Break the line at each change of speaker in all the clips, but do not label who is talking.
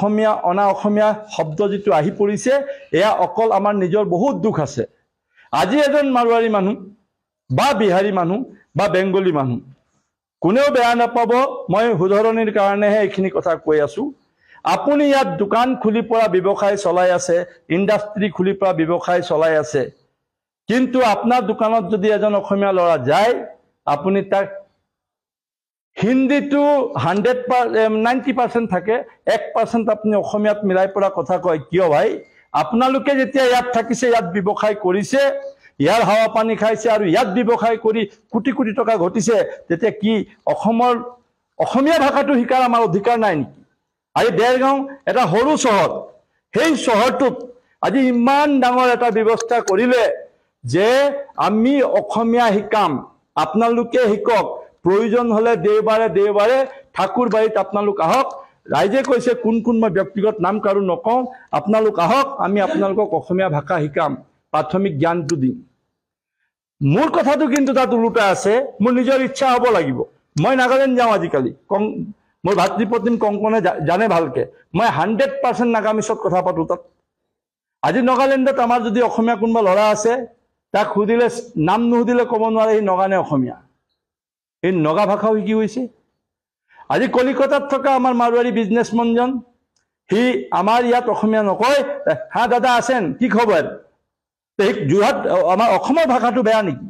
অসমীয়া অনা অসমীয়া শব্দ যেটো আহি পৰিছে এয়া অকল আমাৰ নিজৰ বহুত দুখ আছে আজি এজন মাৰোৱাৰী মানুহ বা বিহাৰী মানুহ বা বেংগলী মানুহ কোনেও বেয়া নাপাব মই উদাহৰণৰ কাৰণেহে এইখিনি কথা কৈ আছো আপুনি ইয়াত দোকান খুলি পৰা ব্যৱসায় চলাই আছে ইন্ডাষ্ট্ৰি খুলি পৰা ব্যৱসায় চলাই আছে কিন্তু আপোনাৰ দোকানত যদি এজন অসমীয়া লৰা যায় আপুনি তাক হিন্দীটো 90% থাকে 1% আপুনি অসমীয়াত মিলাই পৰা কথা কয় কিয় ভাই আপোনালোকে যেতিয়া ইয়াত থাকিছে ইয়াত ব্যৱসায় কৰিছে ইয়াৰ হাৱা পানী খাইছে আৰু ইয়াত ব্যৱসায় কৰি কোটি কোটি টকা ঘটিছে তেতিয়া কি অসমীয়া ভাষাটো শিকাৰ আমাৰ অধিকাৰ নাই নেকি আজি দেৰগাঁও এটা সৰু চহৰ সেই চহৰটোত আজি ইমান ডাঙৰ এটা ব্যৱস্থা কৰিলে যে আমি অসমীয়া শিকাম আপোনালোকে শিকক প্ৰয়োজন হলে দেওবাৰে ঠাকুৰবাৰীত আপোনালোক আহক ৰাইজে কৈছে কোন মই ব্যক্তিগত নাম কাৰো নকওঁ আপোনালোক আহক আমি আপোনালোকক অসমীয়া ভাষা শিকাম প্ৰাথমিক জ্ঞানটো দিম মোৰ কথাটো কিন্তু তাত উল্টা আছে মোৰ নিজৰ ইচ্ছা হ'ব লাগিব মই নাগালেণ্ড যাওঁ আজিকালি মোৰ ভাতৃপত্নী কংকনে জানে ভালকে মই 100% নাগামিছত কথা পাতো তাত আজি নাগালেণ্ডত আমাৰ যদি অসমীয়া কোনবা লৰা আছে তাক খুদিলে নাম নুদিলে ক'ব নোৱাৰে এই নগানে অসমীয়া এই নগা ভাষাও শিকি হৈছে আজি কলিকতাত থকা আমাৰ মাৰোৱাৰী বিজনেছমেনজন হি আমাৰ ইয়াত অসমীয়া নকয় হা দাদা আছেন কি খবৰ যোৰহাট আমাৰ অসমৰ ভাষাটো বেয়া নেকি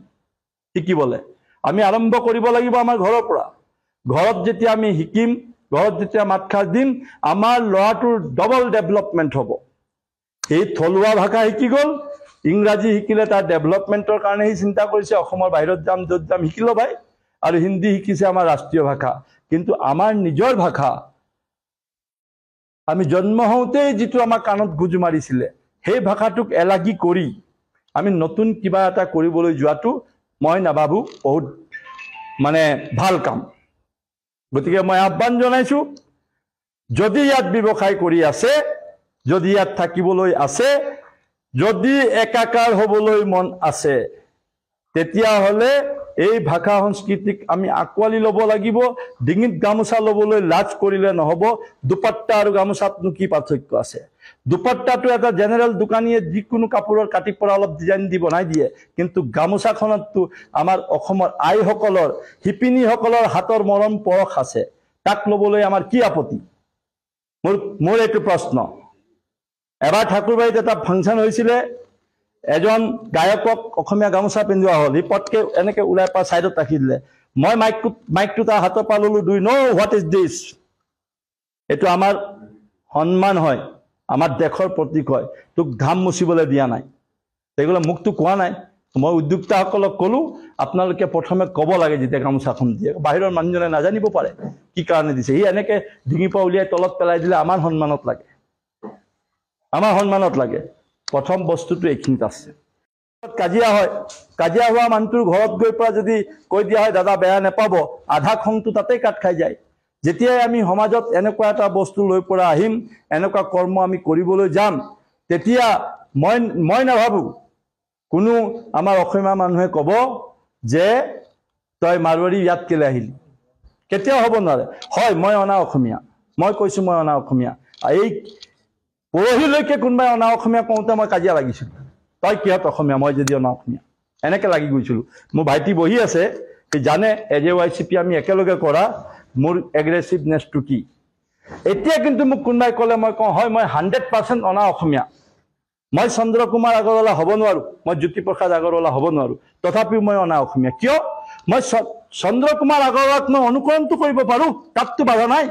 শিকিবলে আমি আৰম্ভ কৰিব লাগিব আমাৰ ঘৰৰ পৰা ঘৰত যেতিয়া আমি শিকিম ঘৰত যেতিয়া মাতখাৰ দিম আমাৰ ল'ৰাটোৰ ডবল ডেভেলপমেন্ট হ'ব এই থলুৱা ভাষা শিকি গ'ল ইংৰাজী শিকিলে তাৰ ডেভেলপমেন্টৰ কাৰণে হি চিন্তা কৰিছে অসমৰ বাহিৰত যাম য'ত যাম শিকিলো ভাই আৰু হিন্দী শিকিছে আমাৰ ৰাষ্ট্ৰীয় ভাষা কিন্তু আমাৰ নিজৰ ভাষা আমি জন্ম হওঁতেই যেটো আমাৰ কাণত গুজ মাৰিছিলে সেই ভাষাটোক এলাগি কৰি আমি নতুন কিবা এটা কৰিবলৈ যোৱাটো মই নাভাবো বহুত মানে ভাল কাম গতিকে মই আহ্বান জনাইছো যদি ইয়াত ব্যৱসায় কৰি আছে যদি ইয়াত থাকিবলৈ আছে যদি একাকাৰ হ'বলৈ মন আছে তেতিয়া হলে এই ভাষা সংস্কৃতিক আমি আকোৱালি ল'ব লাগিব ডিঙিত গামোচা ল'বলৈ লাজ কৰিলে নহব দুপাট্টা আৰু গামোচাতনো কি পাৰ্থক্য আছে দুপাট্টাটো এটা জেনেৰেল দোকানীয়ে যিকোনো কাপোৰৰ কাটি পৰা অলপ ডিজাইন দি বনাই দিয়ে কিন্তু গামোচাখনতটো আমাৰ অসমৰ আইসকলৰ হিপিনীসকলৰ হাতৰ মৰম পৰশ আছে তাক ল'বলৈ আমাৰ কি আপত্তি মোৰ এইটো প্ৰশ্ন এবাৰ ঠাকুৰবাৰীত এটা ফাংচন হৈছিলে এজন গায়কক অসমীয়া গামোচা পিন্ধোৱা হ'ল পটকে এনেকে উলাই পা সাইডত ৰাখি দিলে মই মাইকটো তাৰ হাতৰ পৰা ললো do know what is this এটো আমাৰ সন্মান হয় আমাৰ দেশৰ প্ৰতীক হয় তোক ঘাম মুছিবলৈ দিয়া নাই তেগুলা মুখটো কোৱা নাই মই উদ্যোক্তাসকলক কলো আপোনালোকে প্ৰথমে ক'ব লাগে যেতিয়া গামোচাখন দিয়ে বাহিৰৰ মানুহজনে নাজানিব পাৰে কি কাৰণে দিছে ই এনেকে ডিঙি পা উলিয়াই তলত পেলাই দিলে আমাৰ সন্মানত লাগে প্ৰথম বস্তুটো এইখিনিত আছে কাজিয়া হোৱা মানুহৰ ঘৰত গৈ পৰা যদি কৈ দিয়া হয় দাদা বেয়া নাপাব আধা খংটো তাতেই কাট খাই যায় যেতিয়া আমি সমাজত এনেকুৱা এটা বস্তু লৈ পৰা আহিম এনেকুৱা কৰ্ম আমি কৰিবলৈ যাম তেতিয়া মই নাভাবো কোনো আমাৰ অসমীয়া মানুহে ক'ব যে তই মাৰোৱাৰী ইয়াত কেলে আহিলি কেতিয়া হ'ব নোৱাৰে হয় মই অনা অসমীয়া মই কৈছো মই অনা অসমীয়া এই পৰহিলৈকে কোনবাই অনা অসমীয়া কওঁতে মই কাজিয়া লাগিছিল তই কিহত অসমীয়া মই যদি অনা অসমীয়া এনেকে লাগি গৈছিল মোৰ ভাইটি বহি আছে সি জানে এজেৱাইচিপি আমি একেলগে কৰা মোৰ এগ্ৰেছিভনেছটো কি এতিয়া কিন্তু মোক কোনবাই ক'লে মই কওঁ হয় মই 100% অনা অসমীয়া মই চন্দ্ৰ কুমাৰ আগৰৱালা হ'ব নোৱাৰো মই জ্যোতিপ্ৰসাদ আগৰৱালা হ'ব নোৱাৰো তথাপিও মই অনা অসমীয়া কিয় মই চন্দ্ৰ কুমাৰ আগৰৱালাক মই অনুকৰণটো কৰিব পাৰো তাততো বাধা নাই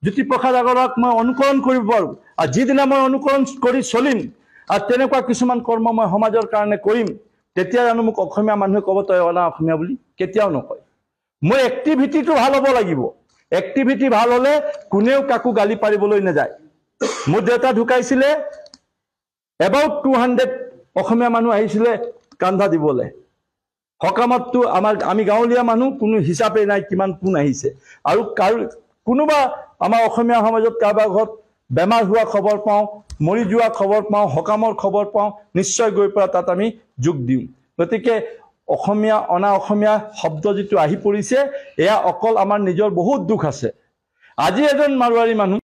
জ্যোতিপ্ৰসাদ আগৰৱালাক মই অনুকৰণ কৰিব পাৰো আৰু যিদিনা মই অনুকৰণ কৰি চলিম আৰু তেনেকুৱা কিছুমান কৰ্ম মই সমাজৰ কাৰণে কৰিম তেতিয়া জানো মোক অসমীয়া মানুহে ক'ব তই অনা অসমীয়া বুলি কেতিয়াও নকয় মোৰ এক্টিভিটিটো ভাল হ'ব লাগিব এক্টিভিটি ভাল হলে কোনেও কাকো গালি পাৰিবলৈ নাযায় মোৰ দেউতা ঢুকাইছিলে এবাউট 200 অসমীয়া মানুহ আহিছিলে কান্ধা দিবলৈ হকামতটো আমি গাঁৱলীয়া মানুহ কোনো হিচাপে নাই কিমান কোন আহিছে আৰু কোনোবা আমাৰ অসমীয়া সমাজত কাৰোবাৰ ঘৰত বেমাৰ হোৱা খবৰ পাওঁ মৰি যোৱা খবৰ পাওঁ হকামৰ খবৰ পাওঁ নিশ্চয় গৈ পৰা তাত আমি যোগ দিম গতিকে অসমীয়া অনা অসমীয়া শব্দ যেটো আহি পৰিছে এয়া অকল আমাৰ নিজৰ বহুত দুখ আছে আজি এজন মাৰোৱাৰী মানুহ